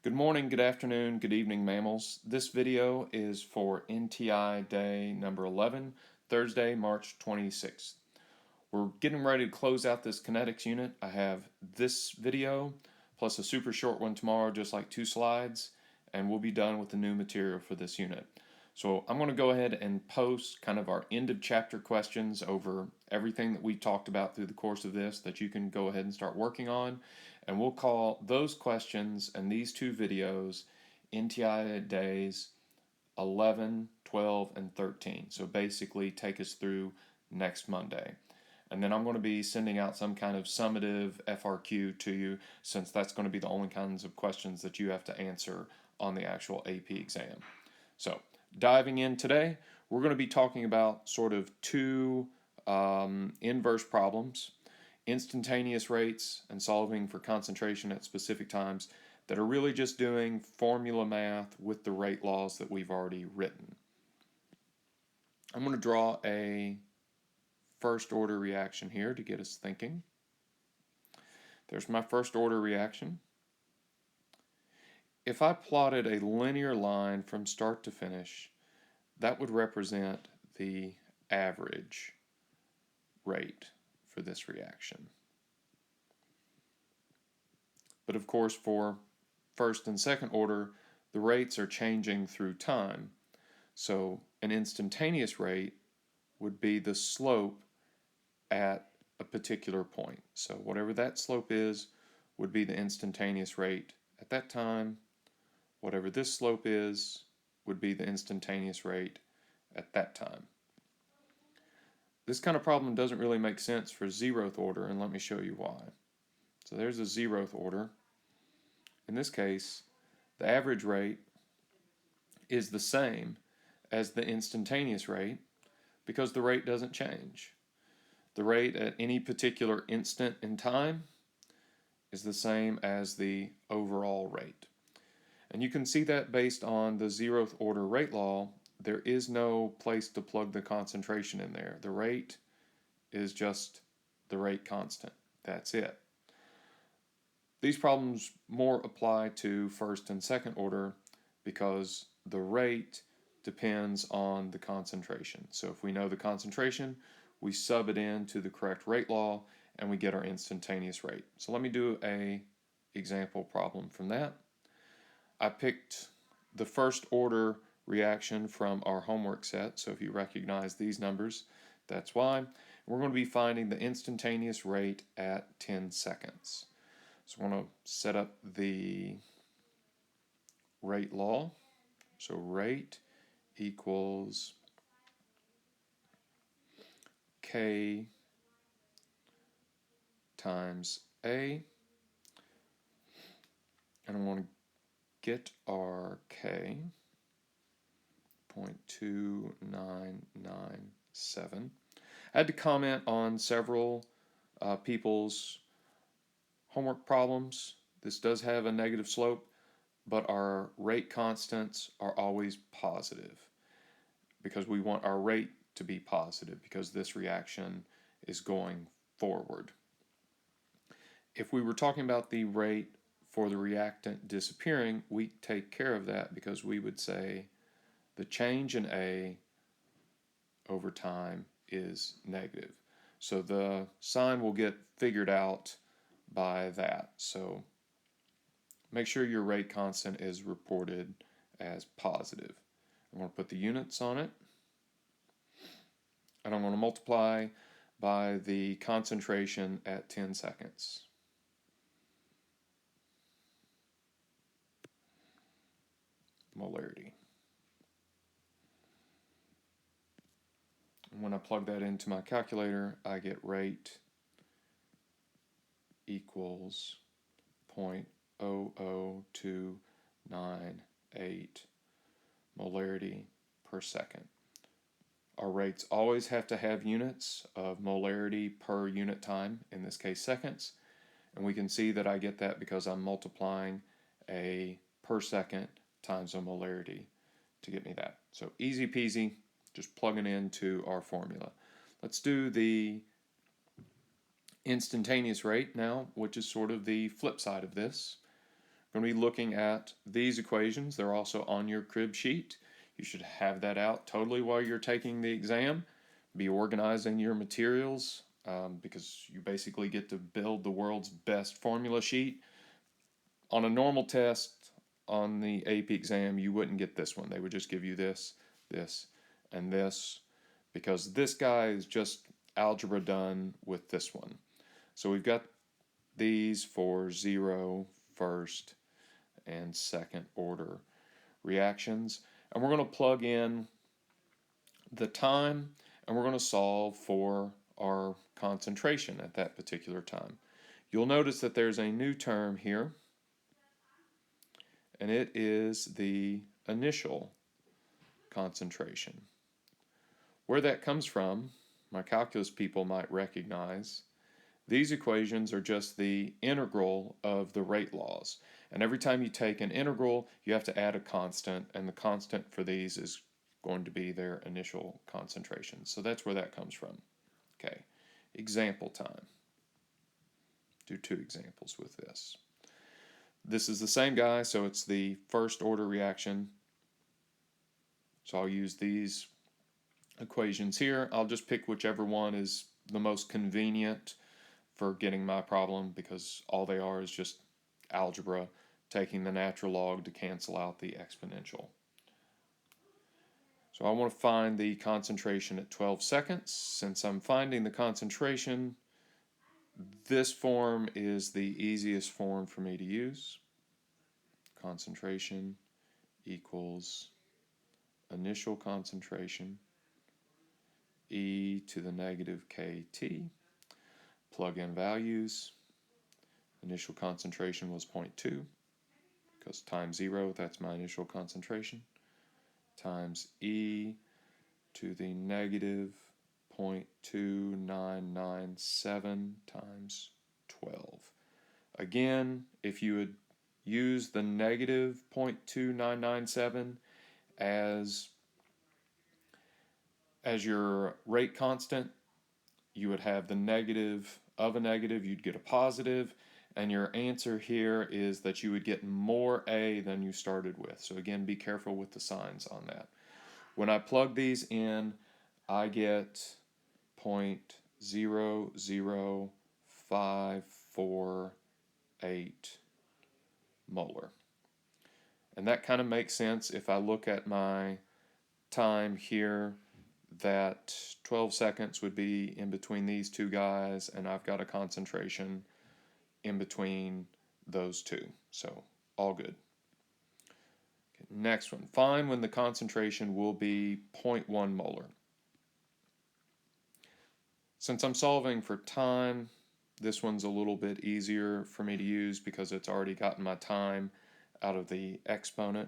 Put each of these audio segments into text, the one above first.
Good morning, good afternoon, good evening, mammals. This video is for NTI day number 11, Thursday, March 26th. We're getting ready to close out this kinetics unit. I have this video plus a super short one tomorrow, just like 2 slides, and we'll be done with the new material for this unit. So I'm going to go ahead and post kind of our end of chapter questions over everything that we talked about through the course of this that you can go ahead and start working on. And we'll call those questions and these 2 videos NTI days 11, 12, and 13. So basically take us through next Monday. And then I'm going to be sending out some kind of summative FRQ to you, since that's going to be the only kinds of questions that you have to answer on the actual AP exam. So diving in today, we're going to be talking about sort of 2 inverse problems: instantaneous rates and solving for concentration at specific times, that are really just doing formula math with the rate laws that we've already written. I'm going to draw a first order reaction here to get us thinking. There's my first order reaction. If I plotted a linear line from start to finish, that would represent the average rate for this reaction. But of course, for first and second order, the rates are changing through time. So an instantaneous rate would be the slope at a particular point. So whatever that slope is would be the instantaneous rate at that time. Whatever this slope is would be the instantaneous rate at that time. This kind of problem doesn't really make sense for 0th order, and let me show you why. So there's a 0th order. In this case, the average rate is the same as the instantaneous rate because the rate doesn't change. The rate at any particular instant in time is the same as the overall rate. And you can see that based on the 0th order rate law, there is no place to plug the concentration in there. The rate is just the rate constant. That's it. These problems more apply to first and second order because the rate depends on the concentration. So if we know the concentration, we sub it into the correct rate law and we get our instantaneous rate. So let me do an example problem from that. I picked the first order reaction from our homework set, so if you recognize these numbers, that's why. We're going to be finding the instantaneous rate at 10 seconds. So I want to set up the rate law. So rate equals K times A. And I want to get our K, 0.2997. I had to comment on several people's homework problems. This does have a negative slope, but our rate constants are always positive because we want our rate to be positive because this reaction is going forward. If we were talking about the rate for the reactant disappearing, we take care of that because we would say the change in A over time is negative. So the sign will get figured out by that. So make sure your rate constant is reported as positive. I'm going to put the units on it, and I'm going to multiply by the concentration at 10 seconds. Molarity. And when I plug that into my calculator, I get rate equals 0.00298 molarity per second. Our rates always have to have units of molarity per unit time, in this case seconds, and we can see that I get that because I'm multiplying a per second times a molarity to get me that. So easy peasy, just plugging into our formula. Let's do the instantaneous rate now, which is sort of the flip side of this. going to be looking at these equations. They're also on your crib sheet. You should have that out totally while you're taking the exam. Be organizing your materials because you basically get to build the world's best formula sheet. On a normal test on the AP exam, you wouldn't get this one. They would just give you this, this, and this, because this guy is just algebra done with this one. So we've got these for 0, first, and second order reactions. And we're going to plug in the time, and we're going to solve for our concentration at that particular time. You'll notice that there's a new term here, and it is the initial concentration. Where that comes from, my calculus people might recognize, these equations are just the integral of the rate laws. And every time you take an integral, you have to add a constant, and the constant for these is going to be their initial concentration. So that's where that comes from. Okay, example time. Do 2 examples with this. This is the same guy, so it's the first order reaction. So I'll use these equations here. I'll just pick whichever one is the most convenient for getting my problem, because all they are is just algebra, taking the natural log to cancel out the exponential. So I want to find the concentration at 12 seconds. Since I'm finding the concentration, this form is the easiest form for me to use. Concentration equals initial concentration, e to the negative kt. Plug in values. Initial concentration was 0.2, because times 0, that's my initial concentration, times e to the negative 0.2997 times 12. Again, if you would use the negative 0.2997 as your rate constant, you would have the negative of a negative, you'd get a positive, and your answer here is that you would get more A than you started with. So again, be careful with the signs on that. When I plug these in, I get 0.00548 molar. And that kind of makes sense if I look at my time here, that 12 seconds would be in between these two guys, and I've got a concentration in between those two. So all good. Okay, next one. Find when the concentration will be 0.1 molar. Since I'm solving for time, this one's a little bit easier for me to use because it's already gotten my time out of the exponent.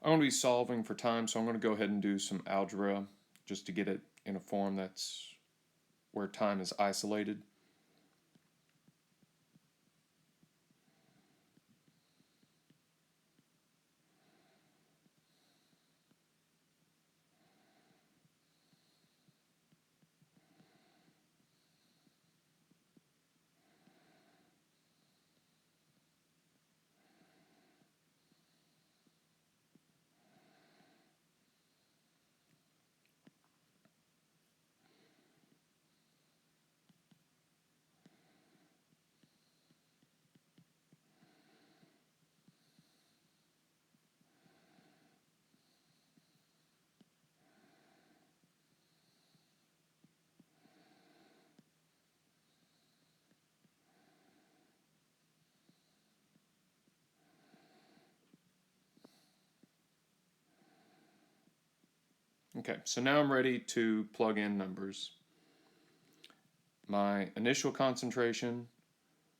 I'm going to be solving for time, so I'm going to go ahead and do some algebra just to get it in a form that's where time is isolated. Okay, so now I'm ready to plug in numbers. My initial concentration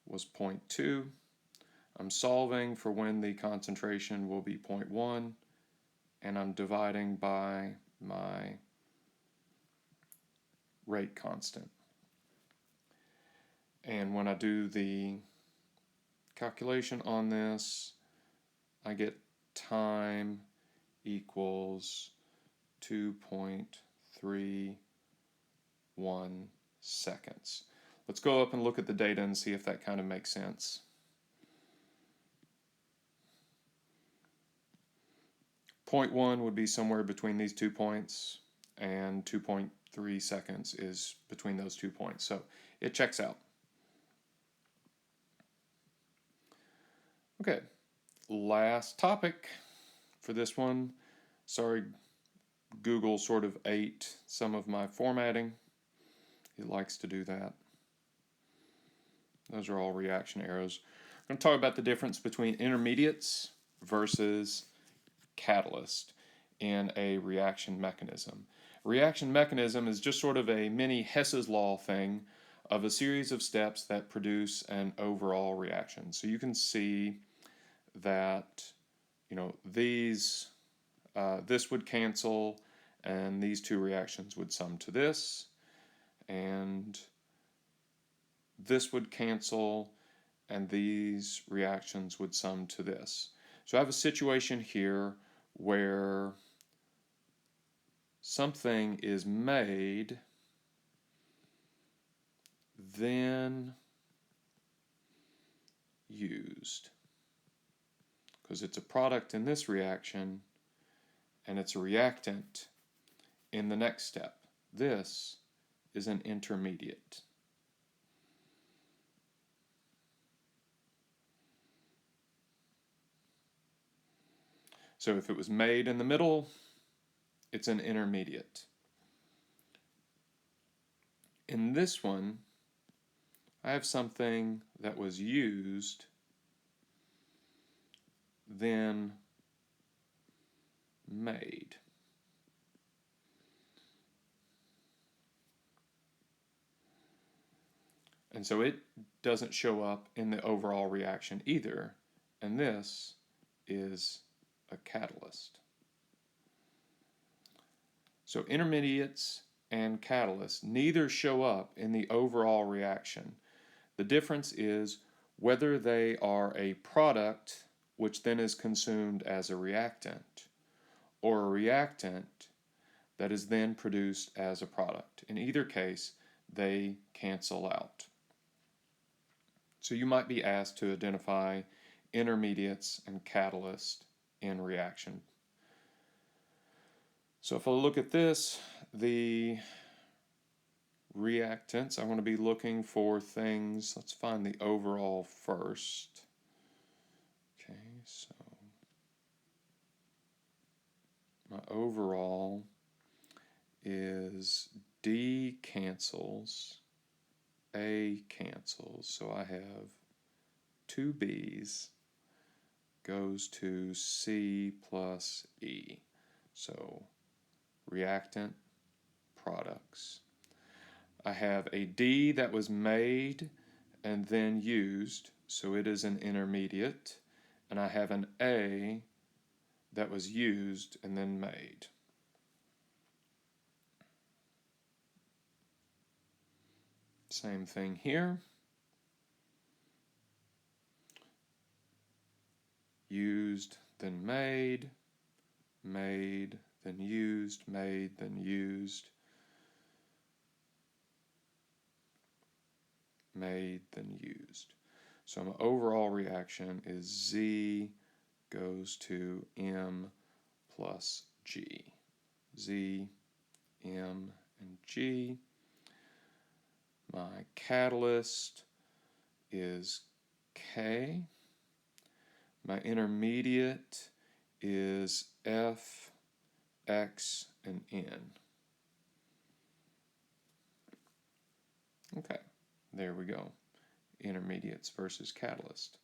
was 0.2. I'm solving for when the concentration will be 0.1, and I'm dividing by my rate constant. And when I do the calculation on this, I get time equals 2.31 seconds. Let's go up and look at the data and see if that kind of makes sense. Point 1 would be somewhere between these 2 points, and 2.3 seconds is between those 2 points. So it checks out. Okay, last topic for this one. Sorry, Google sort of ate some of my formatting. It likes to do that. Those are all reaction arrows. I'm going to talk about the difference between intermediates versus catalyst in a reaction mechanism. A reaction mechanism is just sort of a mini Hess's law thing of a series of steps that produce an overall reaction. So you can see that, this would cancel, and these two reactions would sum to this, and this would cancel, and these reactions would sum to this. So I have a situation here where something is made, then used, because it's a product in this reaction and it's a reactant in the next step. This is an intermediate. So if it was made in the middle, it's an intermediate. In this one, I have something that was used, then made. And so it doesn't show up in the overall reaction either, and this is a catalyst. So intermediates and catalysts neither show up in the overall reaction. The difference is whether they are a product, which then is consumed as a reactant, or a reactant that is then produced as a product. In either case, they cancel out. So you might be asked to identify intermediates and catalysts in reaction. So if I look at this, the reactants, I want to be looking for things, let's find the overall first. Okay, so my overall is D cancels, A cancels, so I have two B's goes to C plus E. So reactant, products. I have a D that was made and then used, so it is an intermediate, and I have an A that was used and then made. Same thing here. Used, then made, made, then used, made, then used, made, then used. So my overall reaction is Z goes to M plus G. Z, M, and G. My catalyst is K. My intermediate is F, X, and N. Okay, there we go. Intermediates versus catalyst.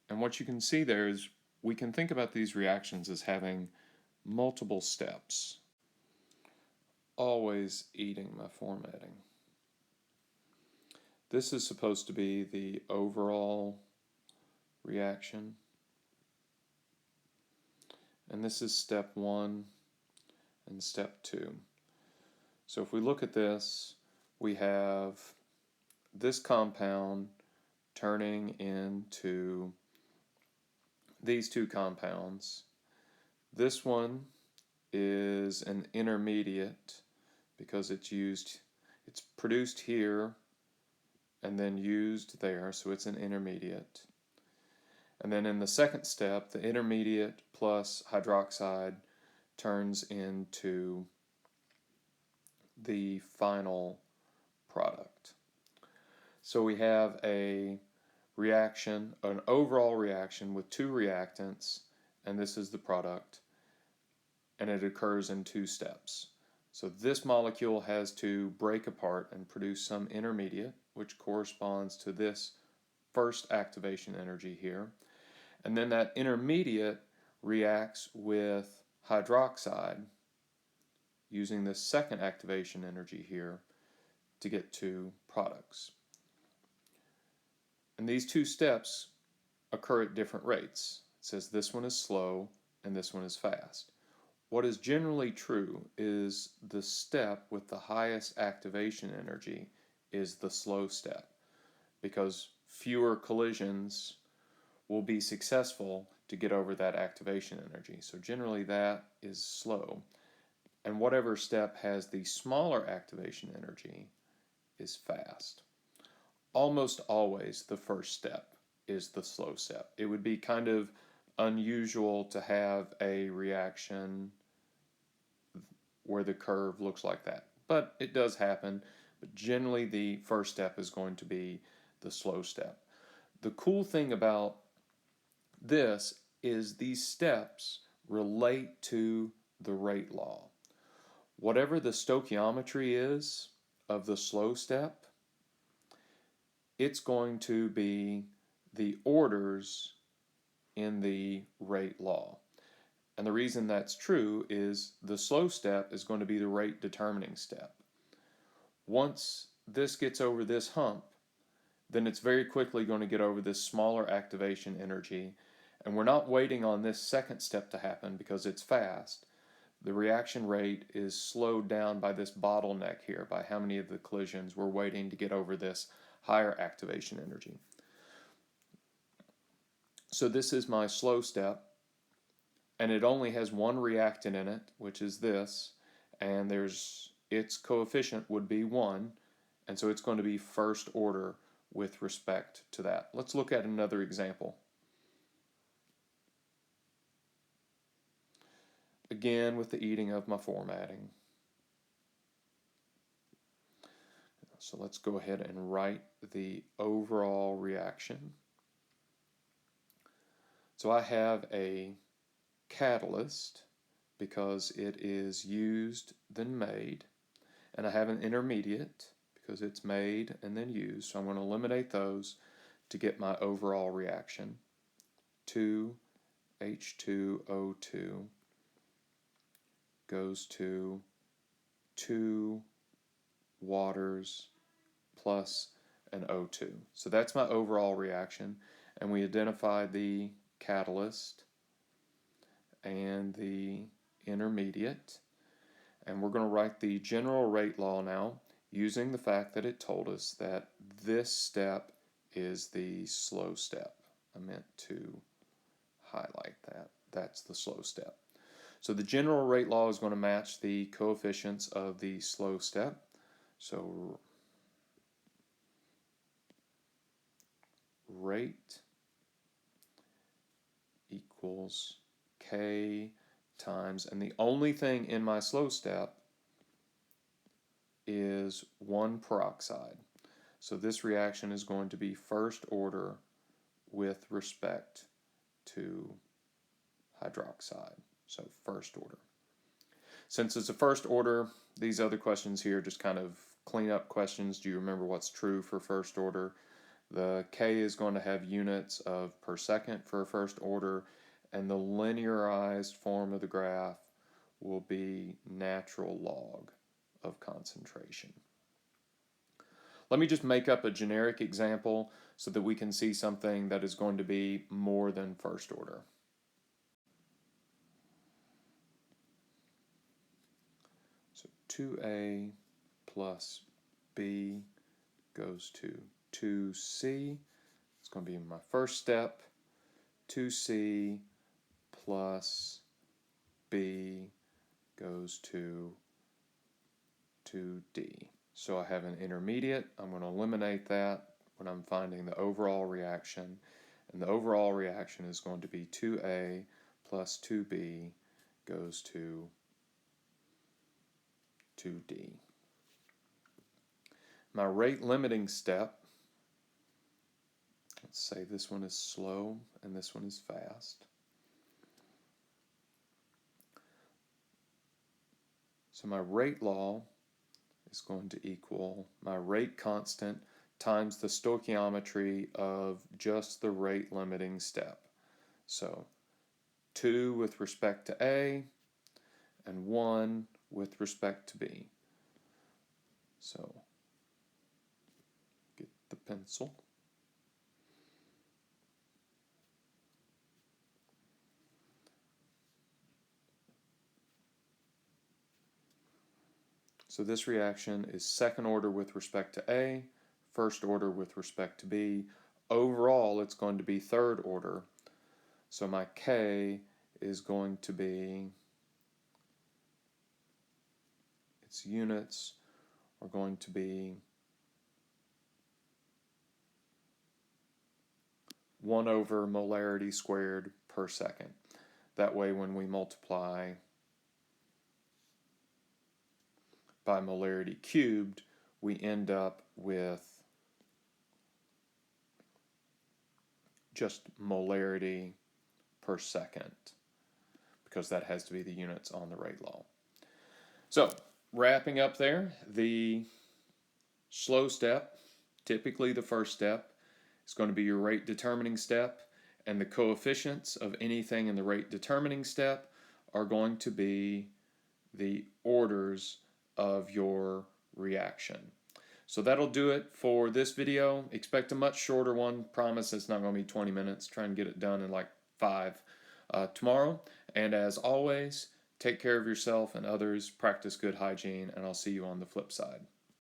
And what you can see there is we can think about these reactions as having multiple steps. Always eating my formatting. This is supposed to be the overall reaction. And this is step 1 and step 2. So if we look at this, we have this compound turning into these two compounds. This one is an intermediate because it's produced here and then used there, so it's an intermediate. And then in the second step, the intermediate plus hydroxide turns into the final product. So we have a reaction, an overall reaction with two reactants, and this is the product, and it occurs in two steps. So this molecule has to break apart and produce some intermediate, which corresponds to this first activation energy here. And then that intermediate reacts with hydroxide using the second activation energy here to get two products. And these two steps occur at different rates. It says this one is slow and this one is fast. What is generally true is the step with the highest activation energy is the slow step, because fewer collisions will be successful to get over that activation energy. So generally that is slow. And whatever step has the smaller activation energy is fast. Almost always the first step is the slow step. It would be kind of unusual to have a reaction where the curve looks like that, but it does happen. But generally the first step is going to be the slow step. The cool thing about this is these steps relate to the rate law. Whatever the stoichiometry is of the slow step, it's going to be the orders in the rate law. And the reason that's true is the slow step is going to be the rate determining step. Once this gets over this hump, then it's very quickly going to get over this smaller activation energy. And we're not waiting on this second step to happen because it's fast. The reaction rate is slowed down by this bottleneck here, by how many of the collisions we're waiting to get over this higher activation energy. So this is my slow step, and it only has one reactant in it, which is this, and its coefficient would be 1, and so it's going to be first order with respect to that. Let's look at another example. Again, with the eating of my formatting. So let's go ahead and write the overall reaction. So I have a catalyst because it is used then made, and I have an intermediate because it's made and then used. So I'm going to eliminate those to get my overall reaction. 2H2O2 goes to 2 waters plus an O2. So that's my overall reaction, and we identified the catalyst and the intermediate, and we're going to write the general rate law now using the fact that it told us that this step is the slow step. I meant to highlight that. That's the slow step. So the general rate law is going to match the coefficients of the slow step. So rate equals K times, and the only thing in my slow step is 1 peroxide. So this reaction is going to be first order with respect to hydroxide. So first order. Since it's a first order, these other questions here just kind of clean up questions. Do you remember what's true for first order? The K is going to have units of per second for a first order, and the linearized form of the graph will be natural log of concentration. Let me just make up a generic example so that we can see something that is going to be more than first order. So 2A plus B goes to 2C It's going to be my first step, 2C plus B goes to 2D. So I have an intermediate. I'm going to eliminate that when I'm finding the overall reaction. And the overall reaction is going to be 2A plus 2B goes to 2D. My rate limiting step, let's say this one is slow and this one is fast. So my rate law is going to equal my rate constant times the stoichiometry of just the rate limiting step. So 2 with respect to A and 1 with respect to B. So get the pencil. So this reaction is second order with respect to A, first order with respect to B. Overall, it's going to be third order. So my K is going to be, its units are going to be 1 over molarity squared per second. That way when we multiply by molarity cubed, we end up with just molarity per second, because that has to be the units on the rate law. So, wrapping up there, the slow step, typically the first step, is going to be your rate determining step, and the coefficients of anything in the rate determining step are going to be the orders of your reaction. So that'll do it for this video. Expect a much shorter one. Promise it's not going to be 20 minutes. Try and get it done in like 5 tomorrow. And as always, take care of yourself and others. Practice good hygiene, and I'll see you on the flip side.